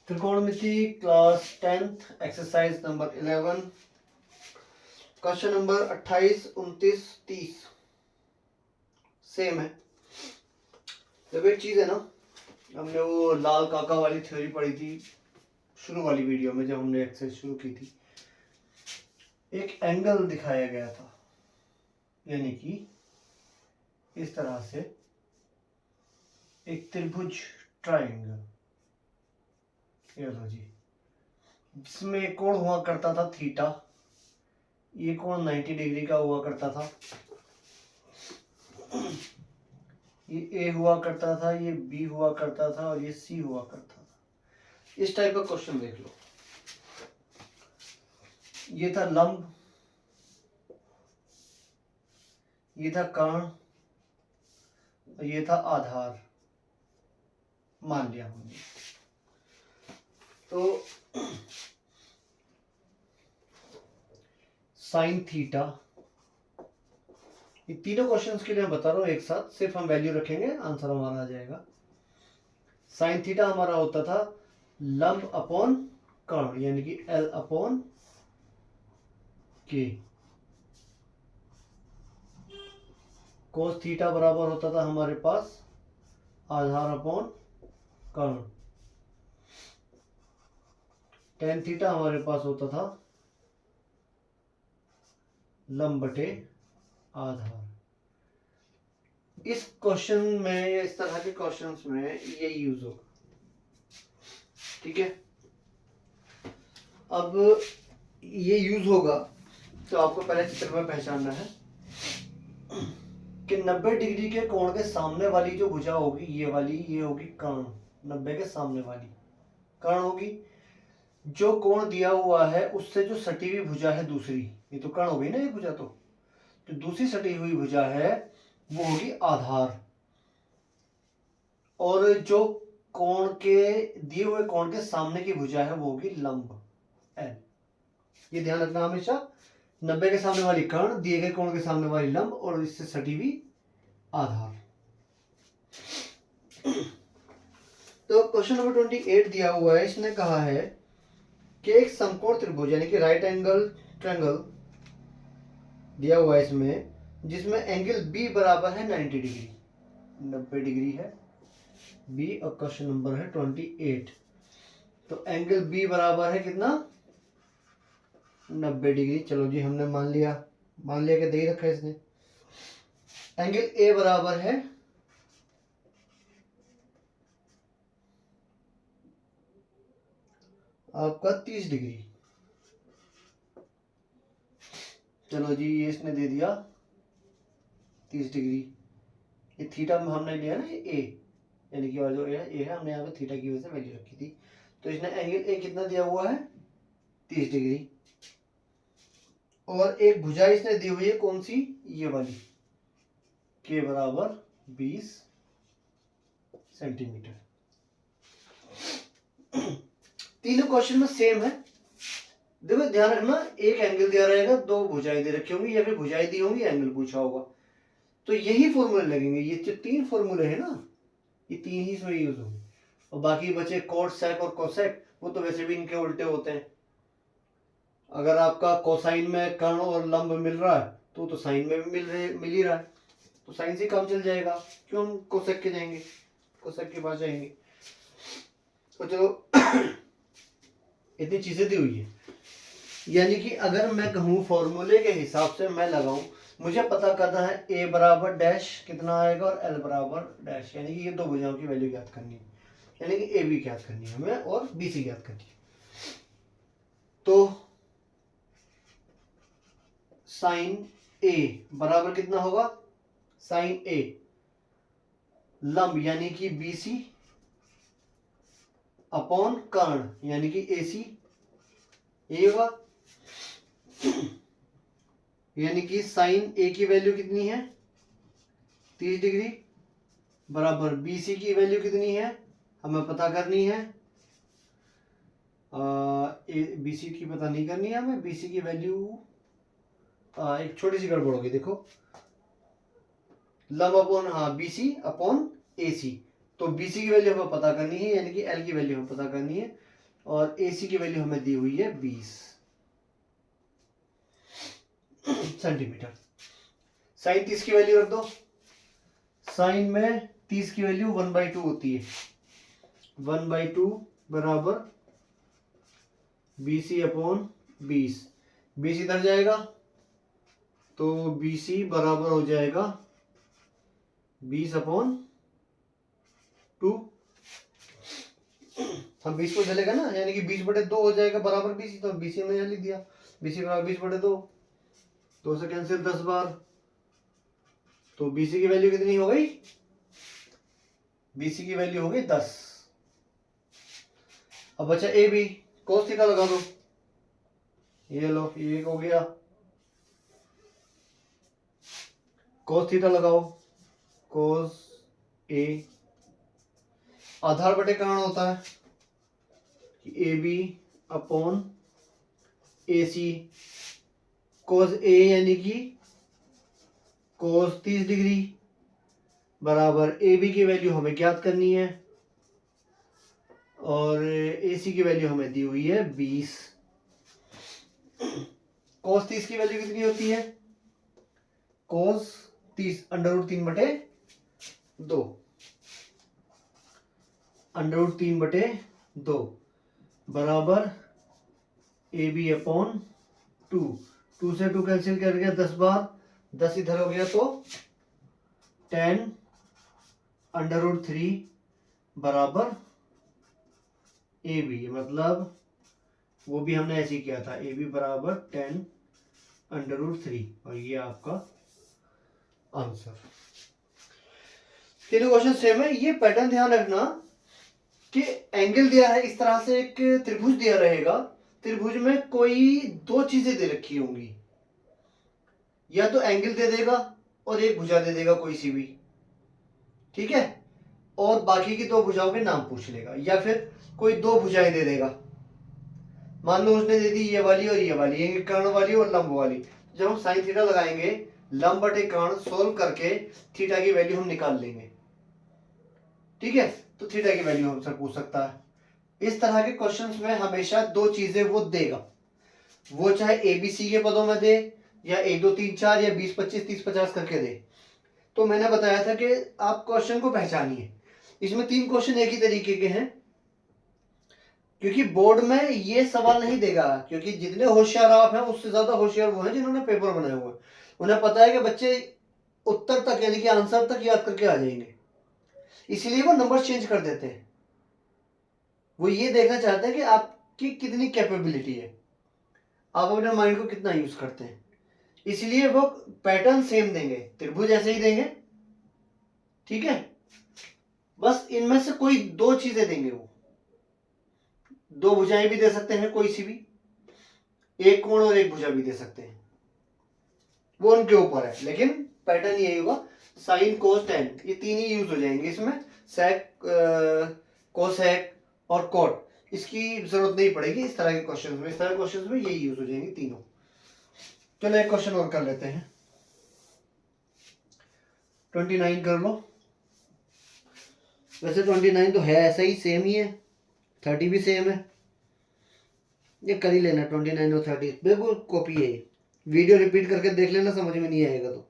त्रिकोणमिति class 10th exercise number 11 question number 28, 29, 30 same है। जब एक चीज़ है ना, हमने वो लाल काका वाली थ्योरी पढ़ी थी शुरू वाली वीडियो में जब हमने एक्सरसाइज शुरू की थी। एक एंगल दिखाया गया था, यानी कि इस तरह से एक त्रिभुज ट्रायंगल, ये लो जी, जिसमें एक कोण हुआ करता था थीटा। ये कोण 90 डिग्री का हुआ करता था। ये ए हुआ करता था, ये बी हुआ करता था और ये सी हुआ करता था। इस टाइप का क्वेश्चन देख लो। ये था लंब, ये था कर्ण, ये था आधार, मान लिया हमने। तो साइन थीटा, ये तीनों क्वेश्चंस के लिए मैं बता रहा हूँ एक साथ, सिर्फ हम वैल्यू रखेंगे, आंसर हमारा आ जाएगा। साइन थीटा हमारा होता था लंब अपॉन कर्ण, यानी कि L अपॉन के। कोस थीटा बराबर होता था हमारे पास आधार अपॉन कर्ण। टेन थीटा हमारे पास होता था लंब बटे आधार। इस क्वेश्चन में या इस तरह के क्वेश्चंस में ये यूज होगा, ठीक है। अब ये यूज होगा तो आपको पहले चित्र में पहचानना है कि 90 डिग्री के कोण के सामने वाली जो भुजा होगी ये वाली, ये होगी कर्ण। 90 के सामने वाली कर्ण होगी। जो कोण दिया हुआ है उससे जो सटी हुई भुजा है दूसरी, ये तो कर्ण हो गई ना, ये भुजा तो दूसरी सटी हुई भुजा है वो होगी आधार। और जो कोण के दिए हुए कोण के सामने की भुजा है वो होगी लंब, L। ये ध्यान रखना हमेशा, 90 के सामने वाली कर्ण, दिए गए कोण के सामने वाली लंब और इससे सटी हुई आधार। तो क्वेश्चन नंबर 28 दिया हुआ है, इसने कहा है कि एक समकोण त्रिभुज यानी कि राइट एंगल ट्रायंगल दिया हुआ है इसमें, जिसमें एंगल बी बराबर है 90 डिग्री, 90 डिग्री है बी, और क्वेश्चन नंबर है 28। तो एंगल बी बराबर है कितना, 90 डिग्री। चलो जी, हमने मान लिया कि दे रखा है इसने। एंगल ए बराबर है आपका 30 डिग्री। चलो जी, ये इसने दे दिया 30 डिग्री। ये थीटा में हमने लिया ना, ये ए, यानी कि जो ए है हमने यहाँ पे थीटा की वजह से वैल्यू रखी थी। तो इसने एंगल ए कितना दिया हुआ है, 30 डिग्री। और एक भुजा इसने दी हुई है, कौन सी, ये वाली, के बराबर 20 सेंटीमीटर। तीनों क्वेश्चन में सेम है। देखो ध्यान रखना, एक एंगल दिया रहेगा, दो भुजाएं दे रखी होंगी, या फिर भुजाएं दी होंगी, एंगल पूछा होगा, तो यही फॉर्मूले लगेंगे। ये जो तीन फॉर्मूले है ना, ये तीन ही इसमें यूज होंगे। और बाकी बचे कॉट, सेक और कोसेक, वो तो वैसे भी इनके उल्टे होते हैं। अगर आपका कोसाइन में कर्ण और लंब मिल रहा है तो साइन में भी मिल ही रहा है, तो साइन से काम चल जाएगा, क्यों हम कोसेक के जाएंगे, कोसेक के पास जाएंगे। तो चलो इतनी चीजें दी हुई है, यानी कि अगर मैं कहूँ फॉर्मूले के हिसाब से मैं लगाऊं, मुझे पता करना है ए बराबर डैश कितना आएगा और एल बराबर डैश, यानी कि ये दो भुजाओं की वैल्यू ज्ञात करनी है, यानी कि ए बी ज्ञात करनी है हमें और बी सी ज्ञात करनी है। तो साइन ए बराबर कितना होगा, साइन ए लंब यानी कि बी सी अपॉन कर्ण यानी कि ए सी, ये होगा। यानी कि साइन ए की वैल्यू कितनी है, 30 डिग्री, बराबर बी सी की वैल्यू कितनी है हमें पता करनी है। बी सी की पता नहीं करनी है हमें, बी सी की वैल्यू एक छोटी सी गड़बड़ होगी, देखो लंब अपॉन, हाँ बी सी अपॉन ए सी, तो बी सी की वैल्यू हमें पता करनी है, यानी कि एल की वैल्यू हमें पता करनी है। और AC की वैल्यू हमें दी हुई है 20 सेंटीमीटर। साइन 30 की वैल्यू रख दो। साइन में 30 की वैल्यू 1/2 होती है। 1/2 बराबर BC अपॉन 20। 20 इधर जाएगा तो BC बराबर हो जाएगा 20/2। हम 20 को चलेगा ना, यानी कि 20/2 हो जाएगा बराबर 20। तो 20 में यहाँ लिख दिया, BC बराबर 20/2। 2 से कैंसिल 10 बार, तो BC की वैल्यू कितनी हो गई? BC की वैल्यू हो गई 10। अब बचा AB, cos थीटा लगा दो। ये लो, ये हो गया। cos थीटा लगाओ, cos A आधार बटे कारण होता है कि AB upon AC। cos A यानी कि cos 30 डिग्री बराबर AB की वैल्यू हमें ज्ञात करनी है और AC की वैल्यू हमें दी हुई है 20। cos 30 की वैल्यू कितनी होती है? cos 30 √3/2। √3/2 बराबर AB अपॉन 2। 2 से 2 कैंसिल कर गया 10 बार, 10 इधर हो गया तो 10 √3 बराबर AB। मतलब वो भी हमने ऐसे ही किया था, AB बराबर 10 √3 और ये आपका आंसर। तीनों क्वेश्चन सेम है। ये पैटर्न ध्यान रखना कि एंगल दिया है, इस तरह से एक त्रिभुज दिया रहेगा। त्रिभुज में कोई दो चीजें दे रखी होंगी, या तो एंगल दे देगा और एक भुजा दे देगा कोई सी भी, ठीक है, और बाकी की दो भुजाओं के नाम पूछ लेगा, या फिर कोई दो भुजाएं दे देगा। मान लो उसने दे दी ये वाली और ये वाली, ये कर्ण वाली और लंब वाली। जब हम साइन थीटा लगाएंगे, लंब बटे कर्ण सोल्व करके थीटा की वैल्यू हम निकाल लेंगे, ठीक है। तो थीटा की वैल्यू हमसे पूछ सकता है। इस तरह के क्वेश्चंस में हमेशा दो चीजें वो देगा, वो चाहे ABC के पदों में दे या 1 2 3 4 या 20 25 30 50 करके दे। तो मैंने बताया था कि आप क्वेश्चन को पहचानिए। इसमें 3 क्वेश्चन एक ही तरीके के हैं, क्योंकि बोर्ड में ये सवाल नहीं देगा, क्योंकि जितने होशियार आप हैं उससे ज्यादा होशियार वो हैं जिन्होंने पेपर बनाए हुए। उन्हें पता है कि बच्चे उत्तर तक यानी कि आंसर तक याद करके आ जाएंगे, इसलिए वो नंबर चेंज कर देते हैं। वो ये देखना चाहते हैं कि आपकी कितनी कैपेबिलिटी है, आप अपने माइंड को कितना यूज करते हैं। इसलिए वो पैटर्न सेम देंगे, त्रिभुज ऐसे ही देंगे, ठीक है। बस इनमें से कोई दो चीजें देंगे। वो दो भुजाएं भी दे सकते हैं कोई सी भी, एक कोण और एक भुजा भी दे सकते हैं, वो उनके ऊपर है। लेकिन पैटर्न यही होगा, साइन कोस टेन, ये तीन ही यूज हो जाएंगे इसमें। सेक, कोसेक और कॉट, इसकी जरूरत नहीं पड़ेगी इस तरह के क्वेश्चन में। इस तरह के क्वेश्चन में यही यूज हो जाएंगे तीनों। चलो एक क्वेश्चन और कर लेते हैं। 29 कर लो। वैसे 29 तो है ऐसा ही, सेम ही है। 30 भी सेम है, ये कर ही लेना। 29 और 30 बिल्कुल कॉपी है। वीडियो रिपीट करके देख लेना, समझ में नहीं आएगा तो।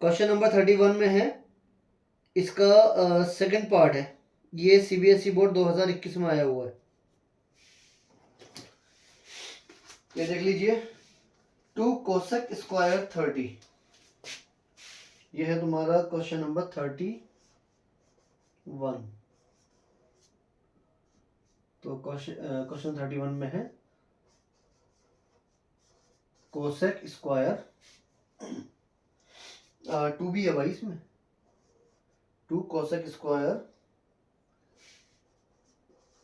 क्वेश्चन नंबर 31 में है, इसका सेकंड पार्ट है। ये CBSE बोर्ड 2021 में आया हुआ है। ये देख लीजिए, 2 कोसेक स्क्वायर 30। ये है तुम्हारा क्वेश्चन नंबर 31। तो क्वेश्चन 31 में है कोसेक स्क्वायर 2 भी है भाई इसमें। 2 कोसेक स्क्वायर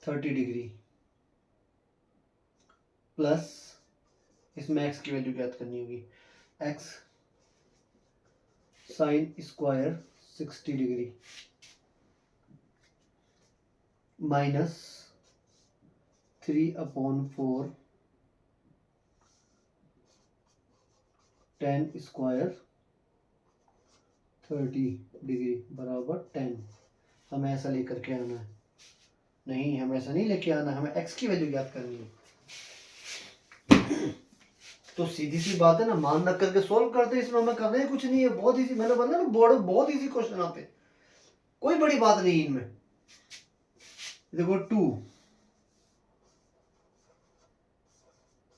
30 डिग्री प्लस, इसमें x की वैल्यू ज्ञात करनी होगी, x sine square 60 degree minus 3/4 tan square 30 degree बराबर 10। हमें ऐसा लेकर के आना है। नहीं, हमें ऐसा नहीं लेके आना, हमें x की वैल्यू याद करनी है। तो सीधी सी बात है ना, मान रख करके सोल्व करते हैं, इसमें हमें करना ही कुछ नहीं है, बहुत इजी। मैंने बोला ना बोर्ड में बहुत इजी क्वेश्चन आते हैं, कोई बड़ी बात नहीं इनमें। देखो 2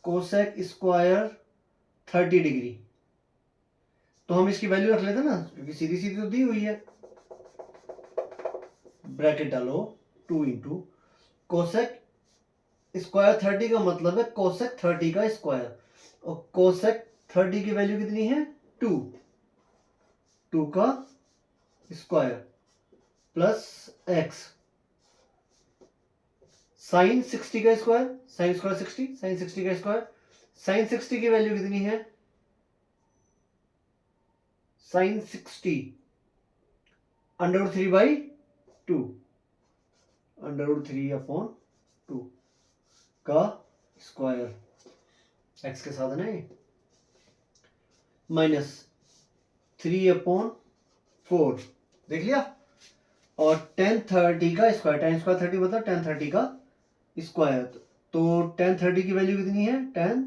कोसेक स्क्वायर 30 डिग्री, तो हम इसकी वैल्यू रख लेते ना, क्योंकि सीधी सीधी तो दी हुई है। ब्रैकेट डालो 2 इंटू कोसेक स्क्वायर 30 का मतलब है कोसेक 30 का स्क्वायर, और कोसेक 30 की वैल्यू कितनी है 2 का स्क्वायर प्लस x साइन 60 का स्क्वायर, साइन स्क्वायर 60, साइन 60 का स्क्वायर, साइन 60 की वैल्यू कितनी है साइन 60 √3/2, √3/2 का स्क्वायर, x के साथ है ना, माइनस 3/4, देख लिया। और tan 30 का स्क्वायर, tan स्क्वायर 30 मतलब tan 30 का स्क्वायर, तो tan 30 की वैल्यू कितनी है tan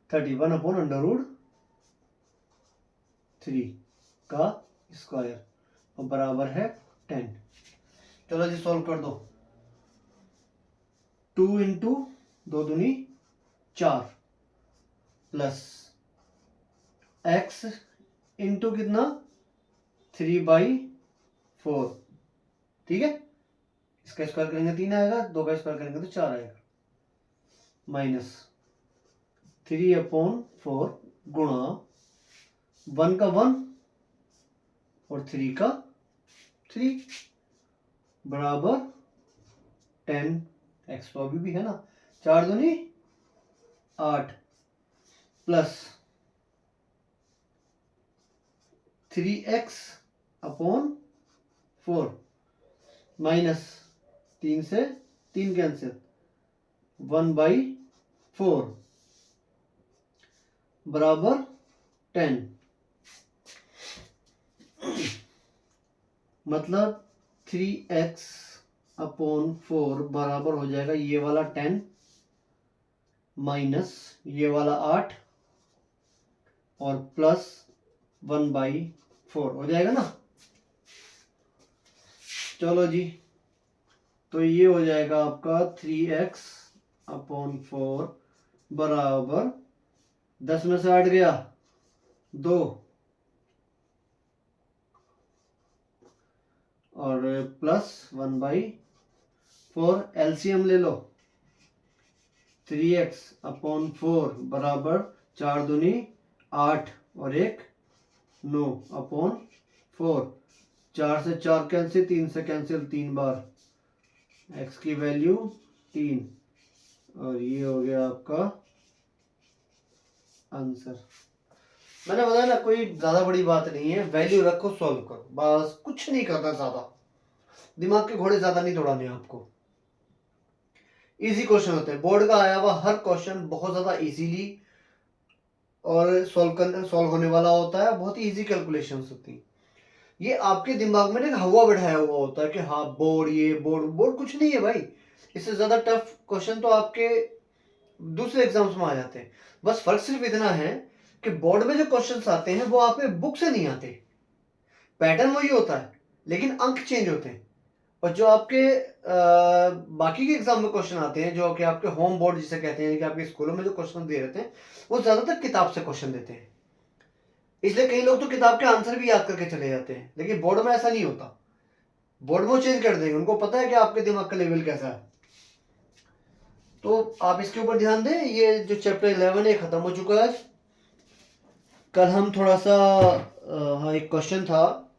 30 1/√3 का स्क्वायर, और बराबर है 10। चलो जी सॉल्व कर दो। 2 इंटू 2 दूनी 4 प्लस x इंटू कितना 3/4, ठीक है। इसका स्क्वायर करेंगे 3 आएगा, 2 का स्क्वायर करेंगे तो 4 आएगा, माइनस 3/4 गुणा 1 का 1 और 3 का 3 बराबर 10। x तो अभी भी है ना, 4 दूनी 8 प्लस 3x/4 माइनस 3 से 3 कैंसिल, 1/4 बराबर 10। मतलब 3x/4 बराबर हो जाएगा ये वाला 10 माइनस ये वाला 8 और प्लस 1/4 हो जाएगा ना। चलो जी, तो ये हो जाएगा आपका 3x/4 बराबर 10 में से 8 गया 2 और प्लस 1/4, एलसीएम ले लो। 3x/4 बराबर 4 दूनी 8 और 1 9/4, 4 से 4 कैंसिल, 3 से कैंसिल 3 बार, x की वैल्यू 3, और ये हो गया आपका आंसर। मैंने बताया ना कोई ज्यादा बड़ी बात नहीं है, वैल्यू रखो सॉल्व करो, बस कुछ नहीं करना, ज्यादा दिमाग के घोड़े ज्यादा नहीं दौड़ाने आपको। इजी क्वेश्चन होते हैं, बोर्ड का आया हुआ हर क्वेश्चन बहुत ज्यादा इजीली और सॉल्व होने वाला होता है, बहुत इजी कैलकुलेशंस होती हैं। ये आपके दिमाग में ना हवा बैठाया हुआ होता है कि हाँ बोर्ड, ये बोर्ड बोर्ड कुछ नहीं है भाई। इससे ज्यादा टफ क्वेश्चन तो आपके दूसरे एग्जाम्स में आ जाते हैं। बस फर्क सिर्फ इतना है कि बोर्ड में जो क्वेश्चंस आते हैं वो आपके बुक से नहीं आते, पैटर्न वही होता है लेकिन अंक चेंज होते हैं। और जो आपके बाकी के एग्जाम में क्वेश्चन आते हैं, जो कि आपके होम बोर्ड जिसे कहते हैं, कि आपके स्कूलों में जो क्वेश्चन दे रहते हैं, वो ज्यादातर किताब से क्वेश्चन देते हैं। इसलिए कई लोग तो किताब के आंसर भी याद करके चले जाते हैं, लेकिन बोर्ड में ऐसा नहीं होता। बोर्ड में वो चेंज कर देंगे, उनको पता है कि आपके दिमाग का लेवल कैसा है। तो आप इसके ऊपर ध्यान दें। ये जो चैप्टर 11 है खत्म हो चुका है। कल हम थोड़ा सा हाँ, एक क्वेश्चन था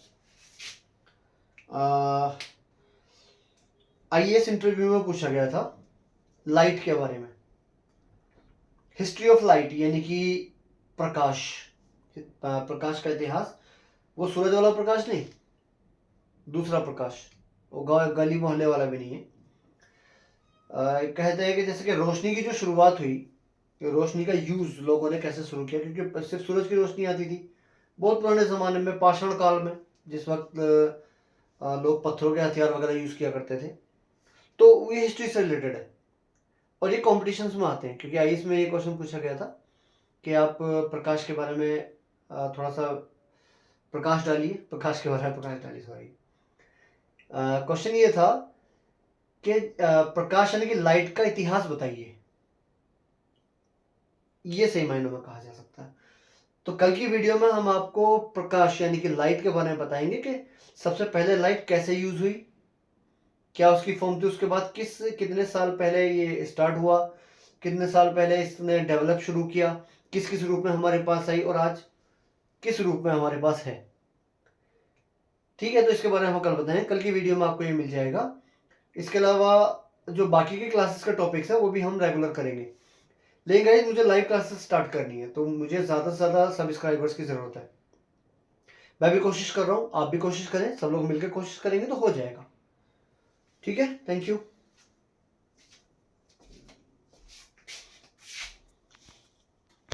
आईएएस इंटरव्यू में पूछा गया था लाइट के बारे में, हिस्ट्री ऑफ लाइट, यानी कि प्रकाश, प्रकाश का इतिहास। वो सूरज वाला प्रकाश नहीं, दूसरा प्रकाश, वो गली मोहल्ले वाला भी नहीं है। कहते हैं कि जैसे कि रोशनी की जो शुरुआत हुई, रोशनी का यूज लोगों ने कैसे शुरू किया, क्योंकि सिर्फ सूरज की रोशनी आती थी बहुत पुराने जमाने में, पाषाण काल में, जिस वक्त लोग पत्थरों के हथियार वगैरह यूज किया करते थे। तो ये हिस्ट्री से रिलेटेड है और ये कॉम्पिटिशन्स में आते हैं, क्योंकि आईएएस में ये क्वेश्चन पूछा गया था कि आप प्रकाश के बारे में थोड़ा सा प्रकाश डालिए, प्रकाश के बारे में प्रकाश डालिए, सॉरी। क्वेश्चन ये था कि प्रकाश यानी कि लाइट का इतिहास बताइए, ये सही मायनों में कहा जा सकता है। तो कल की वीडियो में हम आपको प्रकाश यानी कि लाइट के बारे में बताएंगे कि सबसे पहले लाइट कैसे यूज हुई, क्या उसकी फॉर्म थी, उसके बाद कितने साल पहले ये स्टार्ट हुआ, कितने साल पहले इसने डेवलप शुरू किया, किस किस रूप में हमारे पास आई और आज किस रूप में हमारे पास है। ठीक है, तो इसके बारे में हम कल बताएंगे, कल की वीडियो में आपको ये मिल जाएगा। इसके अलावा जो बाकी के क्लासेस के टॉपिक्स है वो भी हम रेगुलर करेंगे। लेकिन गाइस मुझे लाइव क्लासेस स्टार्ट करनी है, तो मुझे ज़्यादा से ज़्यादा सब्सक्राइबर्स की ज़रूरत है। मैं भी कोशिश कर रहा हूँ, आप भी कोशिश करें, सब लोग मिलकर कोशिश करेंगे तो हो जाएगा। ठीक है, थैंक यू।